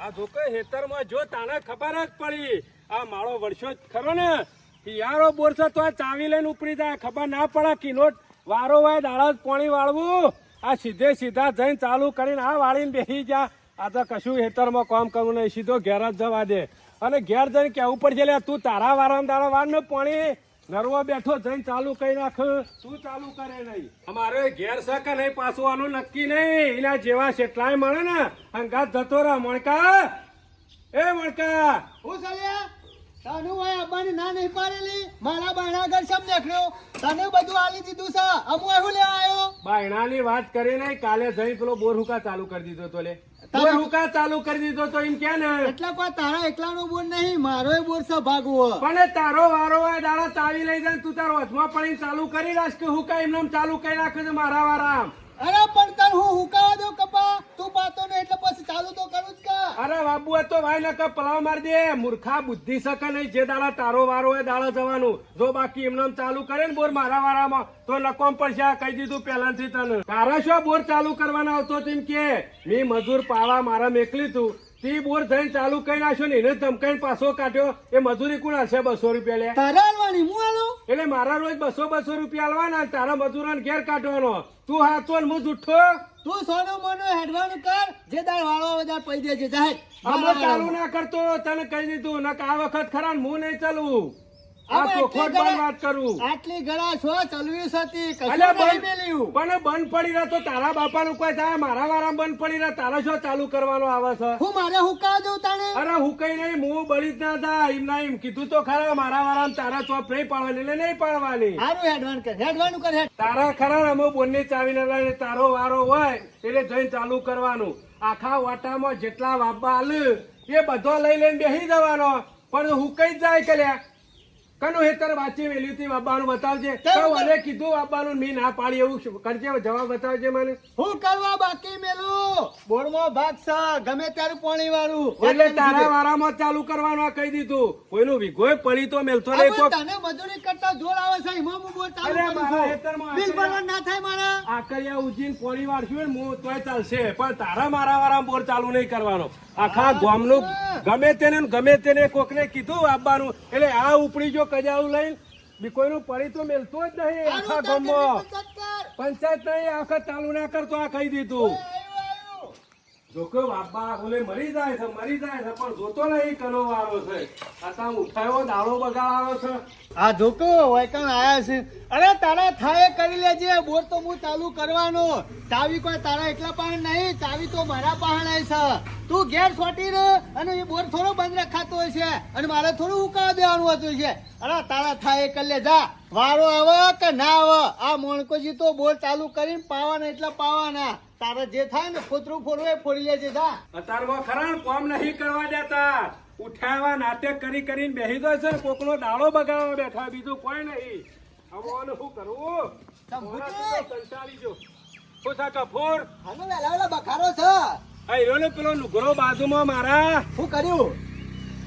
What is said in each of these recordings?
આ જોકે હેતરમાં જો તાને ખબર જ પડી આ માળો વર્ષો જ ખરો ને યારો બોર છે તો આ ચાવી લઈને ઉપડી જાય ખબર ના પડે કિનોટ વારો હોય દાડા પાણી વાળવું આ સીધા જઈને ચાલુ કરીને આ વાળીને બેસી જા આ તો કશું હેતરમાં કામ કરવું નહીં સીધો ઘેર જ જવા દે અને ઘેર જઈને કેવું પડશે લે તું તારા વારામાં દાડા વાર ને પાણી નરવો બેઠો જઈને ચાલુ કરી નાખ તું ચાલુ કરે નહીં અમારે ઘેર છે કે નહીં પાછું આનું નક્કી નહીં એના જેવા કેટલાય મળે ને અંગાત જતો રહે મણકા એ મણકા હું ચાલ્યા તને હોય અબ્બાની ના નહીં પાડેલી મારા બાયણા ઘર સમ દેખ્યો તને બધું આલી દીધું છે અમુ એવું લેવા આવ્યો બાયણાની વાત કરી નહીં કાલે જઈ પેલો બોર હુકા ચાલુ કરી દીધો તો લે બોર હુકા ચાલુ કરી દીધો તો એમ કે ને એટલે કોઈ તારા એકલાનો બોર નહીં મારોય બોર છે ભાગવો પણ તારો વારો હોય દાડા ચાવી લઈ જાય તું તારો હાથમાં પડીને ચાલુ કરી રાખ કે હુકા એમને ચાલુ કરી નાખે છે મારા વારામ અરે પણ તને હું હુકાવા દઉં કપા તું પાતો ને એટલે પછી ચાલુ તો કરું જ કા અરે બાબુ તો ભાઈ ને પલાવ મારી દે મૂર્ખા બુદ્ધિ શકે નહીં જે દાડા તારો વારો હોય દાડા જવાનું જો બાકી એમને ચાલુ કરે ને બોર મારા વારામાં તો નકોમ પડશે કહી દીધું પહેલાથી તને તારા શું બોર ચાલુ કરવાના આવતો તેમ કે મેં મજૂર પાવા મારા મેકલી તું તી બોર જઈને ચાલુ કરી નાખ્યો ને એને ધમકાઈને પાછો કાઢ્યો એ મજૂરી કોણ હશે 200 રૂપિયા લે તારા આલવાની હું આલું એટલે મારા રોજ 200 રૂપિયા આલવાના તારા મજૂરોને ઘેર કાઢવાનો તું હાચો ને હું જુઠ્ઠો તું સોનો મોનો હેડવાનું કર જે દાળ વાળો વધારે પૈ દેજે જાહેર અમે ચાલુ ના કરતો તને કહી દીધું નક આ વખત ખરા હું નહીં ચાલું આ ચોખવટ પર વાત કરું આટલી ગળા છો ચલવી હતી અલ્યા કશું નહીં મેલ્યું પણ બંધ પડી રહ્યો તો તારા બાપાનું કોઈ થાય મારા વારા બંધ પડી રહ્યા તારા શું ચાલુ કરવાનો આવે છે હું મારે હુકા દઉં તાણે અરે હું કઈ નહીં હું બળી જ ના થાય એમ ના એમ કીધું તો ખરા મારા વાળા તારા ચોપ નહીં પાડવાની એટલે નહીં પાડવાની સારું હેડવાનું કર હેડ તારા ખરા અમે બોનને ચાવી ના લાવીને તારો વારો હોય એટલે જઈને ચાલુ કરવાનું આખા વાટામાં જેટલા વાપા આલ એ બધો લઈ લઈને બેસી જવાનો પણ હું કઈ જાય કે લ્યા કનું હેતર વાંચી વેલ્યું થી બાબાનું બતાવજે મને કીધું બાબાનું મી ના પાડી એવું કરજે જવાબ બતાવજે મને હું કરવા બાકી મેલું બોરમાં ભાગ છે ગમે ત્યારે પાણી વાળું એટલે તારા વારામાં ચાલુ કરવાનું આ કહી દીધું કોઈનું વિઘોય પડી તો મેલતો નહીં કોક તને મજૂરી કરતા જોર આવે છે એમાં હું બોર ચાલુ અરે કરું મારા છું. હેતરમાં બિલ ભરવા ના થાય મારા આકરિયા ઉજીને પોણી વાળશું ને હું તોય ચાલશે પણ તારા મારા વારામાં બોર ચાલુ નહીં કરવાનો આખા ગામનું ગમે તેને કોકને કીધું આપવાનું એટલે આ ઉપડી જો કજાળું લઈને બીકોઈનું પડી તો મેલતો જ નહીં આખા ગામમાં પંચાયત નહીં આખા ચાલુ ના કરતો આ કહી દીધું જોકો બાપા બોલે મરી જાય છે પણ જોતો નહીં કનો વારો છે આ ઉઠાયો દાડો બગાડવાનો છે આ ધોકો વૈકણ આયા છે અરે તારા થાય કરી લેજે બોર તો હું ચાલુ કરવાનો ચાવી કોઈ તારા એકલા પાસે નહીં ચાવી તો મારા પાસે છે તું ઘેર છોટી રહે અને એ બોર થોડો બંધ રખાતો હોય છે અને મારે થોડું ઉકાવા દેવાનું હતું છે અરે તારા થાય કરી લે જા વારો આવે કે ના આવે આ મોણકોજી તો બોર ચાલુ કરીને પાવાના એટલા પાવાના તારે જે થાય ને ફોતરું ફોડવું એ ફોડી લેજે જા અત્યારમાં ખરા કામ નહીં કરવા દેતા ઉઠાવા નાટક કરીને બેસી જાય છે કોકનો દાડો બગાડવા બેઠા બીજું કોઈ નહીં હવે શું કરવું કંટાળી જો ઓછા કફોર આનો વેલા બખારો છે આ હીરો પેલો લુગરો બાજુમાં મારા શું કર્યું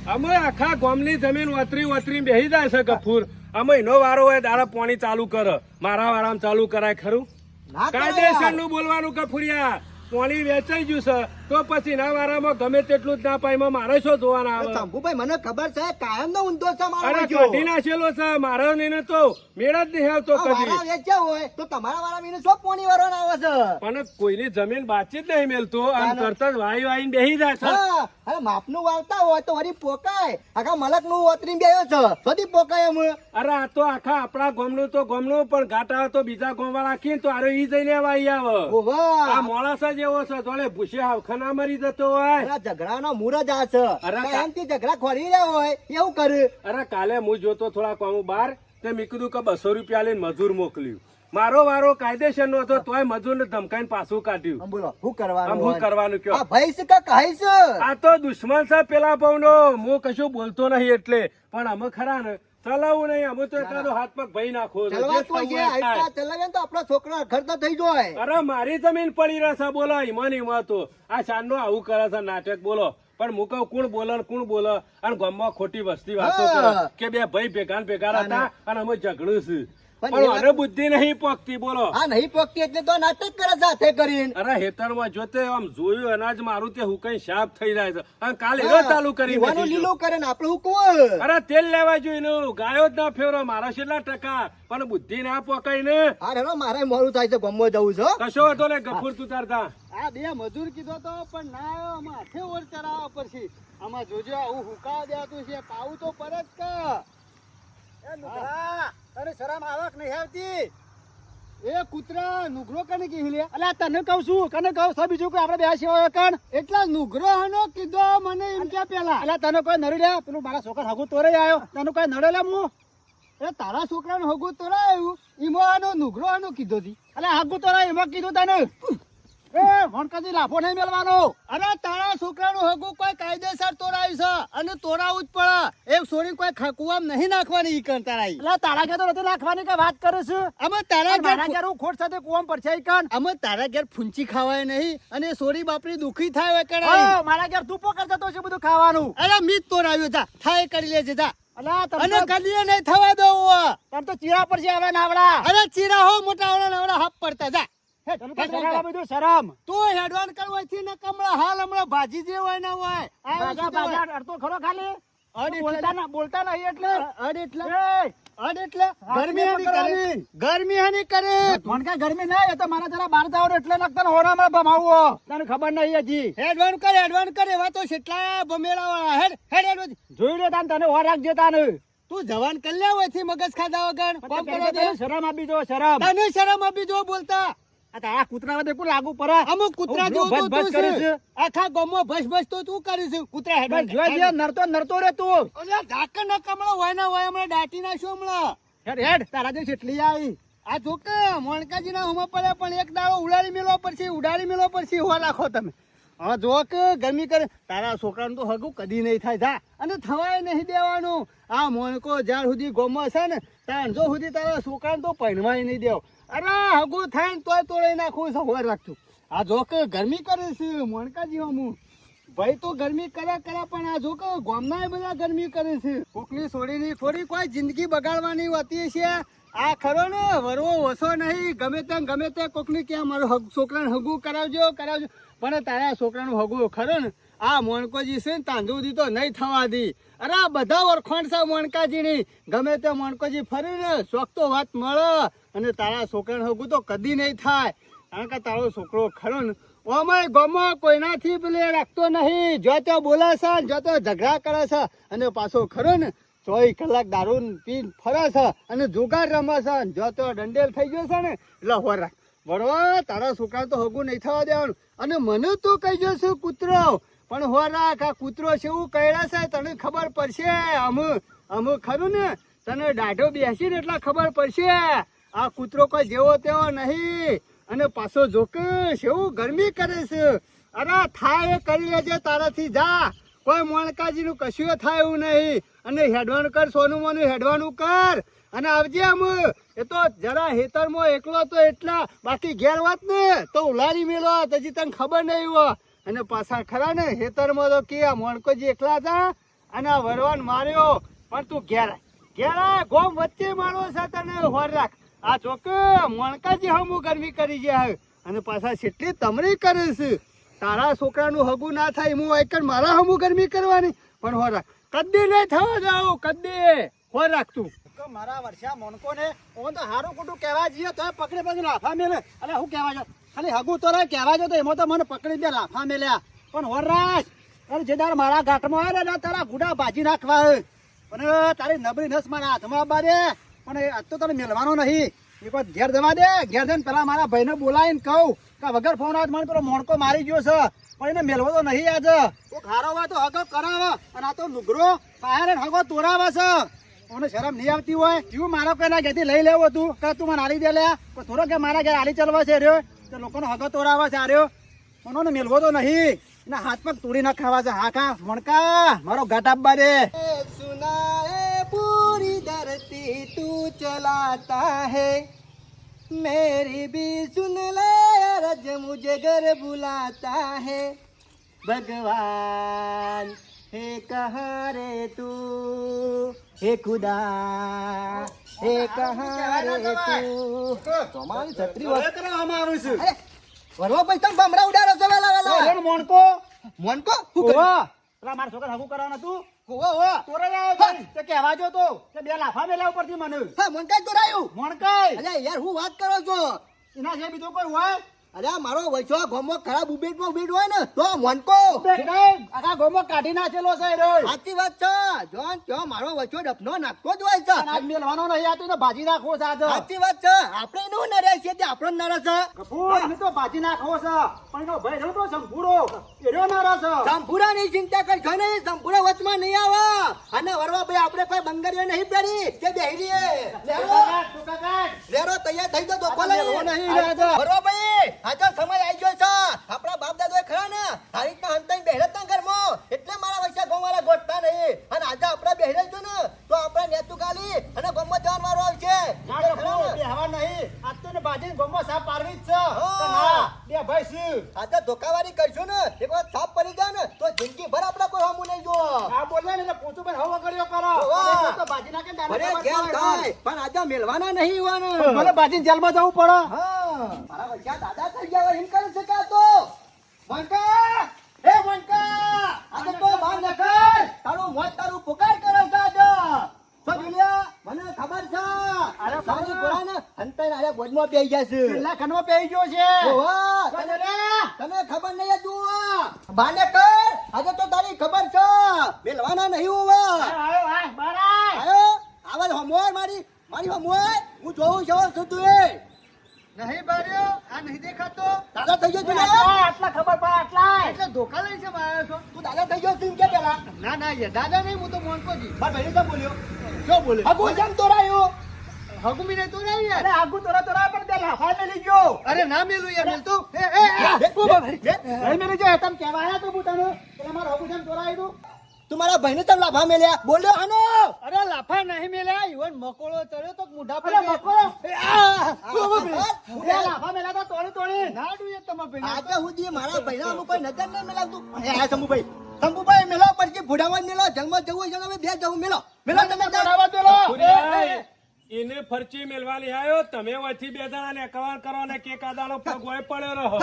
અમે આખા ગામની જમીન વતરી બેસી જાય છે ગફૂર અમે એનો વારો હોય દાડા પાણી ચાલુ કરે મારા વારામાં ચાલુ કરાય ખરું કાયદેસર નું બોલવાનું ગફુરિયા પાણી વેચાઈ ગયું છે તો પછી ના વારામાં ગમે તેટલું જ ના પાય મારે શું જોવાના આવે શંભુભાઈ મને ખબર છે કાયમ નો ઊંધો છે મારો અરે કાઢી નાખેલો છે મારો ને તો મેળ જ નહીં આવતો કદી વેચ્યા હોય તો તમારા વાળા વિને શું પોણી વાળવાનો આવે છે પણ કોઈની જમીન બાચી જ નહીં મેલતો આમ તરત જ વાઈ બેસી જાય છે અરે માપનું વાવતા હોય તો વળી પોકાય આખા મલક નું ઓતરી બેયો છે સદી પોકાય અમે અરે આ તો આખા આપણા ગામનું તો ગામનું પણ ઘાટા તો બીજા ગામ વાળા રાખીને તો અરે ઈ જઈને વાઈ આવે આ મોળાસ જ એવો છે જોડે ભૂસે ખના મરી જતો હોય ઝઘડાનો મૂરજ આ છે કાયમથી ઝઘડા ખોરી રહ્યા હોય એવું કરે અરે કાલે હું જોતો થોડા કામ બહાર તે મેં કીધું કે 200 રૂપિયા લઈને મજૂર મોકલ્યું મારો વારો કાયદેસર નો હતો તોય મજૂર ને ધમકાઈને પાછું કાઢ્યું બોલો શું કરવાનું કયો ભાઈ છે કે કહી છે આ તો દુશ્મન છે પેલા ભાવનો હું કશું બોલતો નહીં એટલે પણ અમે ખરા ને ચલાવવું નહીં અમે તો એકાદો હાથ પગ ભાઈ નાખો ચલાવે તો આપડા છોકરા ઘર તો થઈ જાય અરે મારી જમીન પડી રહેશે બોલો ઈમાન તો આ ચાંદનો આવું કરે છે નાટક બોલો પણ મુકવ કોણ બોલે અને ગામમાં ખોટી વસ્તી વાતો કરે કે બે ભાઈ ભેગા હતા અને અમે ઝઘડું છે પણ મને બુદ્ધિ નહીં પોકતી બોલો. આ નહીં પોકતી એટલે તો નાટક કરે સાથે કરીને. અરે હેતરમાં જોતે આમ જોયું અનાજ મારું તે હુકાઈ સાફ થઈ જાય છે અને કાલે એવો ચાલુ કરી દીવાનું નાખી લીલું કરે ને આપણે હુકવું. અરે તેલ લેવા જોઈને ગાયો જ ના ફેરો મારા કેટલા ટકા પણ બુદ્ધિ ના પોકાય ને. હા હેલો મારે મોડું થાય છે ગમો જવું છે હો. કશો હતો ને ગફુર તું તારતા આ બે મજૂર કીધો તો પણ ના આવ્યો. આમાં હાથે ઓર ચરાવવા પડશે. આમાં જોજો આવું હુકાવા દેતું છે. પાવું તો પર જ કા. એ નુગરા તને શરમ આવક નહીં આવતી? એ કૂતરા નુગરો કને કી લે? અલા તને કહું છું કને કહું છો બીજું કોઈ આપણે બે સેવા કણ એટલા નુગરો હનો કીધો મને એમ કે પેલા. અલા તને કોઈ નડી લે પેલું મારા છોકરા હગુ તોરે આવ્યો તને કોઈ નડે લે હું એ તારા છોકરાનું હગુ તોરા આવ્યું ઈમો આનો નુગરો આનો કીધો તી. અલા હગુ તોરા એમાં કીધું તને એ વણકાજી લાફો નહીં મેલવાનો. અરે તારા છોકરાનું હગુ કોઈ કાયદેસર તોરાયું છે અને તોરાવું જ પડે. એક સોરી કોઈ ખકુઆમ નહીં નાખવાની ઈ કણ તારાઈ. એટલે તારા ઘેર તો નથી નાખવાની કે વાત કરે છે? અમે તારા ઘેર હું ખોટ સાથે કુવામ પર છે ઈ કણ. અમે તારા ઘેર ફૂંચી ખાવાય નહીં અને સોરી બાપરી દુખી થાય કણાઈ. મારા ઘેર તું પોકર જતો છે બધું ખાવાનું. અરે મી જ તોરાવ્યો તા થાય કરી લેજે જા. અને કદીએ નહીં થવા દઉં. તમ તો ચીરા પર છે આવા નાવડા. અરે ચીરા હો મોટા આવડા નાવડા હાફ પડતા જા. શરમ તું હેડવાન કરવાથી ને કમળા હાલ હમણાં ભાજી જે હોય ને હોય અડતો ખરો ખાલી બોલતા નહીં એટલે અડ એટલે ગરમી હની કરે ગરમી હની કરે ભણકા ગરમી ના એ તો મારા જરા બહાર જાવ એટલે નકતન હોરામાં ભમાવો તને ખબર નહીં હજી હેડવાન કરે એવા તો કેટલા ભમેડા વાળા હેડ જોઈ લે તાન તને હોર રાખજે તાને તું જવાન કર લે હોયથી મગજ ખાધા વગર કોમ કરો દે શરમ આપી જો શરમ તને શરમ આપી જો બોલતા આ કૂતરા વધે કોઈ લાગુ પડે અમુક કૂતરા જો તું કરે છે આખા ગામમાં ભસ ભસ તો તું કરે છે કૂતરા હેડ જોજે નરતો રે તું ઓલા ઢાકણ ના કમળો હોય ના હોય હમણાં દાટી નાખ્યો હમણાં હેડ તારા જે કેટલી આવી આ જો કે મોણકાજી ના હુમા પડે પણ એક દાડો ઉડાડી મેલો પડશે હો રાખો તમે હા જો કે ગરમી કરે તારા છોકરાનું તો હગું કદી નહીં થાય જા અને થવાય નહીં દેવાનું આ મોણકો જ્યાં સુધી ગોમમાં છે ને ત્યાં જો સુધી તારા છોકરાને તો પહેરવાય નહીં દેવ અરે હગું થાય ને તોય તોડી નાખું સવાર રાખતું આ જો કે ગરમી કરે છે મોણકાજી હું ભાઈ તો ગરમી કરે પણ આ જો કે ગામના બધા ગરમી કરે છે કોકની છોડીની થોડી કોઈ જિંદગી બગાડવાની હોતી છે આ ખરો ને વરવો વસો નહીં ગમે તે કોકની ક્યાં મારું છોકરાને હગું કરાવજો પણ તારા છોકરાનું હગું ખરો ને આ મોણકોજી છે ને તાંદુદી તો નહીં થવા દી અરે બધા ઓળખાણ છે મોણકાજીની ગમે તે મોણકોજી ફરી ને શોખ તો વાત મળે અને તારા છોકરાનું હગું તો કદી નહીં થાય કારણ કે તારો છોકરો ખરો ને ઓમાય ગમો કોઈનાથી પેલે રાખતો નહીં જો તો બોલે છે જો તો ઝઘડા કરે છે અને પાછો ખરો ને 24 કલાક દારૂ પીને ફરે છે અને જુગાર રમે છે જો તો દંડેલ થઈ ગયો છે ને એટલે હોર રાખ બરોબર તારા છોકરા તો હગું નહીં થવા દેવાનું અને મને તો કહી જશે કૂતરો પણ હોર રાખ આ કૂતરો છે એવું કહેલા છે તને ખબર પડશે અમુ ખરું ને તને દાઢો બેસીને એટલે ખબર પડશે આ કૂતરો કોઈ જેવો તેવો નહીં અને પાછો જોકે કેવું ગરમી કરે છે અરે થાય એ કરી લેજે તારાથી જા કોઈ મોણકાજીનું કશું થાય એવું નહીં અને હેડવાનું કર સોનું મોનું હેડવાનું કર અને આવજે એ તો જરા હેતરમાં એકલો તો એટલા બાકી ઘેર વાત ને તો ઉલારી મેલો હજી તને ખબર નહીં હોય અને પાછા ખરા ને હેતરમાં તો કે આ મોણકોજી એકલા હતા અને આ વરવાન માર્યો પણ તું ઘેર ગોમ વચ્ચે મારો છે તને હોર રાખ આ ચોક મોણકાજી હમું ગરમી કરી જાય અને પાછા કેટલી તમરી કરે છે તારા છોકરાનું હગું ના થાય હું આઈકર મારા હમું ગરમી કરવાની પણ હોર રાખ કદી નહીં થવા જાવ કદી હોર રાખતું મારા વર્ષા મોનકો ને હું તો હારું ખોટું કહેવા જઈએ તો પકડી લાફા મેલે અને હું કહેવા જાઉં ખાલી હગું તો કહેવા જાવ તો એમાં તો મને પકડી દે લાફા મેલ્યા પણ હોર રાખ અરે જે તાર મારા ઘાટમાં આવે ને તારા ગુડા ભાજી નાખવા અને તારી નબળી નસ મારા હાથમાં બાદે પણ આજ તો તને મેળવાનો નહીં એક વાર ઘેર જવા દે ઘેર જઈને પેલા મારા ભાઈને બોલાવીને કહું કે વગર ફોન આજ મને પેલો મોણકો મારી ગયો છે પણ એને મેળવો તો નહીં આજે તો ખારો હોય તો હગો કરાવે અને આ તો લુગરો પાયર હગો તોરાવે છે મને શરમ નહીં આવતી હોય કેવું મારો કોઈના ઘેરથી લઈ લેવો તું કે તું મને હાલી દે લે થોડો કે મારા ઘેર હાલી ચાલવા છે રહ્યો તો લોકોનો હગો તોરાવે છે આર્યો મને મેળવો તો નહીં એના હાથ પગ તોડી ના ખાવા છે હા કા મોણકા મારો ઘાટ આપવા દે સુનાએ પૂરી ધરતી તું ચલાતા હે मेरी भी सुन ले रज मुझे घर बुलाता है भगवान हे कहाँ रे तू हे खुदा એ કહા રે તું તમારી છત્રી હવે કરવામાં આવું છું અરે વરવા ભાઈ તમે ભમરા ઉડાડો છો વેલા વેલા અરે મોણકો મોનકો શું કર્યું ઓવા પેલા મારા છોકરા હગું કરવાનું હતું હોવા હોવા તોરે આવ્યો છે તે કહેવા જો તો કે બે લાફા મેલા ઉપરથી મને હા મોનકાઈ તો રાયું મોણકાઈ અરે યાર હું વાત કરો છો એના જે બીજો કોઈ હોય અરે મારો વૈછો ગોમો ખરાબ ઉબેટમાં ઉબેટ હોય ને તો મોનકો આખા ગોમો કાઢી નાખેલો છે એ રોય સાચી વાત છે જોન ક્યાં મારો વૈછો ડફનો નાખતો જ હોય છે આજ મેલવાનો નહીં આ તો ભાજી નાખવો છે આજ સાચી વાત છે આપણે એનું નરે છીએ તે આપણો નરે છે કપૂર એને તો ભાજી નાખવો છે પણ એનો ભાઈ રહ્યો તો શંભુરો એર્યો ના રસ સંપૂર્ણની ચિંતા કઈ છે નહીં સંપૂર્ણ વચમાં નહીં આવે અને વરવા ભાઈ આપણે કોઈ બંગરીઓ નહીં પહેરી કે બેહી રહીએ લેરો તૈયાર થઈ ગયો દોખો લઈ નહીં રાજા વરવા ભાઈ આજો સમય આવી ગયો છે આપણા બાપ દાદા ખરા ને આ રીતના હંતાઈ બેહરત ના ઘરમાં એટલે મારા વૈસા ગોવાળા ગોઠતા નહીં અને આજે આપણે બેહરેલ છો ને તો આપણે નેતુ ગાલી અને ગોમમાં જવાન વારો આવશે હવા નહીં આજ તો ને ભાજી ગોમો સાપ પારવી જ છે તો ના બે ભાઈ છે આજે ધોકાવારી કરશું ને એક વાર સાપ પડી જાય ને તો જિંદગી ભર આપણે કોઈ હમું નહીં જો આ બોલે ને પોતું પર હવા કર્યો કરો હોવા. તો ભાજી નાખે ને ભલે દાણા ઘેર થાય પણ આજે મેલવાના નહીં હોવાના ભલે ભાજી જેલમાં જવું પડે હા મારા વચ્ચા દાદા થઈ ગયા હોય એમ કરી શકા તો મંકા હે મંકા આજે તો બાર નકર તારું મોત તારું પુકાર કરો છો આજે તો જુલિયા મને ખબર છે અરે સારી કોરાને અંતર આરે ગોદમાં બેહી ગયા છે પેલા કનમાં પેઈ ગયો છે ઓવા તને તને ખબર નહીં તું બાને કર આજે તો તારી ખબર છે મેલવાના નહીં હોવા આયો આ બારાય આયો આવલ હમોય મારી હમોય હું જોઉં છું તું એ નહીં બાર્યો આ નહીં દેખાતો દાદા થઈ ગયો જુલિયા આટલા ખબર પડે આટલા એટલે ધોકા લઈ છે મારો છો તું દાદા થઈ ગયો તું કે પેલા ના ના એ દાદા નહીં હું તો મોનકોજી માર ભાઈ શું બોલ્યો શું બોલે હગુ જેમ તોરાયો હગુમી ને તો નહીં યાર અરે આગુ તોરા પણ દે લાફા મેલી ગયો અરે ના મેલું યાર મેલતું નહીં મેલી જો તમ કહેવાયા તો બુટાનો એટલે મારો હગુ જેમ તોરાય તું તું મારા ભાઈને તમ લાફા મેલ્યા બોલ્યો આનો અરે લાફા નહીં મેલ્યા ઈવન મકોળો ચડ્યો તો મુઢા પર મકોળો લાફા મેલ્યા તો તોડી ના ડુએ તમાર ભાઈ આજે સુધી મારા ભાઈના અમુક કોઈ નજર નહીં મેલાવતું આ શંભુભાઈ મેલો પછી ભુડાવા મેલો જંગમાં જવું છે હવે બે જવું મેલો તમે તોડાવા પેલો એને ફરચી મેલવાલી આવ્યો તમે વચ્ચે બે જણા ને કવાર કરો ને કે કાદાનો પગ હોય પડ્યો રહો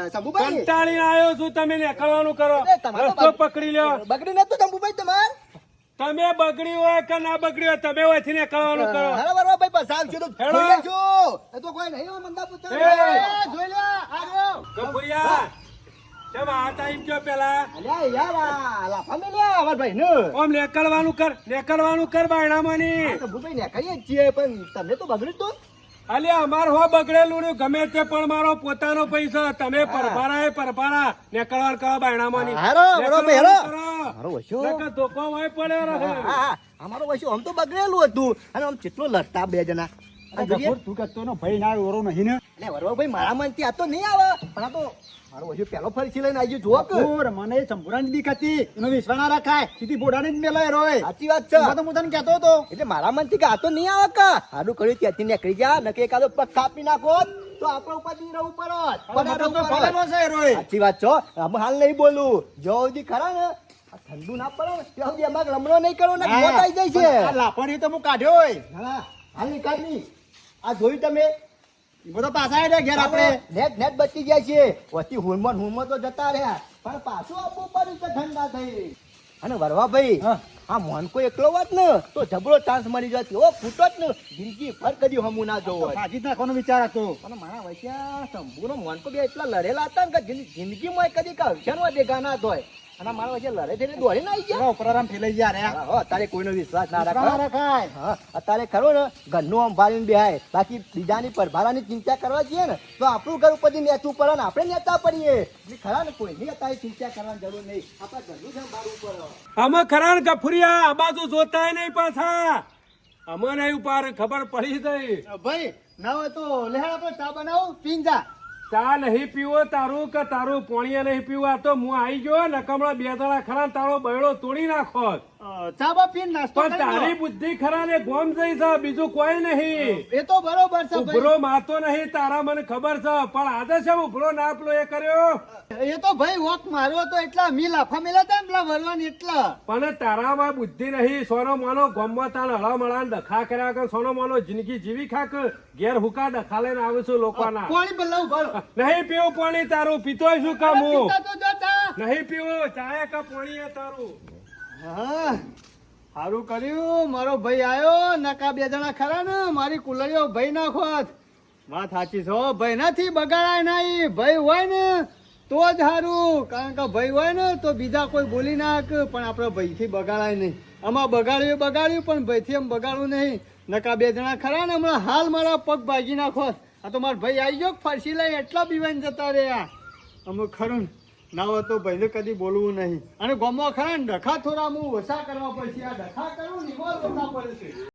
શંભુભાઈ કંટાળી આવ્યો છું તમે નીકળવાનું કરો રસ્તો પકડી લ્યો બગડી નતું શંભુભાઈ તમાર તમે બગડી હોય કે ના બગડી હોય તમે વચ્ચે નીકળવાનું કરો હારા બરવા ભાઈ પસાવ છું તો હેડો. જોઈ લેશું. એ તો કોઈ નહીં હોય મંદા પુત્ર જોઈ લે આવ્યો ગફુરિયા કેમ આ ટાઈમ કયો પેલા અલ્યા યાર આ લાફા મેલ્યા અમાર ભાઈને ઓમ નીકળવાનું કર બાયણામાંની શંભુભાઈ ને કહીએ જ છીએ પણ તમને તો બગડ્યું તો અલ્યા અમાર હો બગડેલું ને ગમે તે પણ મારો પોતાનો પૈસા તમે પરભારા નીકળવાનું કરો બાયણામાંની હારો, બરોબર, હેરો. નીકળવાનું કરો. મારો વસ્યો નકર ધોકો હોય પડ્યો રહે હા અમારો વસ્યો આમ તો બગડેલું હતું અને આમ કેટલો લડતા બે જણા આ જોઈએ. તું કહેતો નો ભાઈ ના ઓરો નહીં ને અને વરવાભાઈ મારા મનથી આ તો નહીં આવે પણ આ તો મારો વસ્યો પેલો ફરસી લઈને આવી ગયો જો ઓર મને સંપૂર્ણ બીક હતી એનો વિશ્વાસ ના રાખાય સીધી બોડાને જ મેલાય રોય સાચી વાત છે તો હું તને કહેતો હતો એટલે મારા મનથી કે આ તો નહીં આવે કા સારું કર્યું ત્યાંથી નીકળી જા નકે એકાદો પગ કાપી નાખો તો આપણે ઉપાધિ રહું પડત. પડેલો છે રોય સાચી વાત છો આમ હાલ નહીં બોલું જો સુધી ખરા ને આ ઠંડુ ના પડે ને ત્યાં સુધી અમારે લમણો નહીં કરવો ને મોત આવી જાય છે આ લાપણી તો હું કાઢ્યો હોય હા હાલ નીકાળી આ જોયું તમે બધો પાછા આવ્યા ઘેર આપણે નેટ બચી ગયા છે વસ્તી હુંમત તો જતા રહ્યા પણ પાછું આપવું પડ્યું છે ઠંડા થઈ અને વરવા ભાઈ આ મોનકો એકલો વાત ને તો જબરો ચાન્સ મળી જતો ઓ ફૂટો જ ને જિંદગી ભર કદી હમું ના જોવો હોય. ભાજી નાખવાનો વિચાર હતો પણ મારા વચ્ચા શંભુનો મોનકો બે એટલા લડેલા હતા ને કે જિંદગીમાં કદી કક્ષરમાં દેખા ના થાય અને મારા વચ્ચે લડે થઈને દોડી ના આવી ગયા ઉપરારામ ફેલાઈ ગયા રે હો અત્યારે કોઈનો વિશ્વાસ ના ના રાખો રખાય હા અત્યારે ખરો ને ઘરનું આમ ભારીને બેહાય બાકી બીજાની પરભારાની ચિંતા કરવા જઈએ ને તો આપણું ઘર ઉપરથી નેચવું પડે ને આપણે નેતા પડીએ એટલે ખરા ને કોઈની અત્યારે ચિંતા કરવાની જરૂર નહીં આપણા ઘરનું છે બારું ઉપર અમે ખરા ને ગફુરિયા આ બાજુ જોતાય નહીં પાછા અમને ઉપર ખબર પડી ગઈ ભાઈ ના હોય તો લેહાડ આપણે ચા બનાવું પીન જા ચા નહીં પીવો તારું કે તારું પોણીએ નહીં પીવું આ તો હું આવી ગયો નકમણા બે જણા ખરા ને તારો બૈડો તોડી નાખો ચા બા પીને નાસ્તો પણ કરી લો. તારી બુદ્ધિ ખરા ને ગોમ જઈ છે બીજું કોઈ નહીં. એ તો બરોબર છે ભાઈ. ઉભરો માતો નહીં તારા મને ખબર છે પણ આજે છે ઉભરો ના પેલો એ કર્યો. એ તો ભાઈ વોક મારવો તો એટલા મી લાફા મેલા હતા ને પેલા વરવાન એટલા. પણ તારામાં બુદ્ધિ નહીં. સોનો માનો ગોમમાં તાણ હળમળાન ડખા કર્યા કર. સોનો માનો જિંદગી જીવી ખાક ઘેર હુકા ડખા લઈને આવું છું લોકોના. પાણી બદલાવું ભરો. નહીં પીવું પાણી તારું. પીતોય શું કામ હું? પીતા તો જો ચા. નહીં પીવું ચાય કા પાણી એ તારું. હા સારું કર્યું મારો ભાઈ આવ્યો. નકા બે જણા ખરા ને મારી કુલરીઓ ભાઈ નાખોત. વાત સાચી છે હો. ભાઈ નથી બગાડાય નહીં. ભાઈ હોય ને તો જ સારું. કારણ કે ભાઈ હોય ને તો બીજા કોઈ બોલી નાખ પણ આપણે ભાઈથી બગાડાય નહીં. આમાં બગાડ્યું પણ ભાઈથી એમ બગાડવું નહીં. નકા બે જણા ખરા ને હમણાં હાલ મારા પગ ભાગી નાખો. આ તો મારો ભાઈ આવી ગયો ફરસી લઈ એટલા બીવાઈને જતા રહ્યા. અમુક ખરું ને ના હોય તો ભાઈને કદી બોલવું નહીં. અને ગોમો ખરા ને ડખા થોડા હું ઓછા કરવા પડશે. આ ડખા કરું ને એમાં ઓછા પડશે.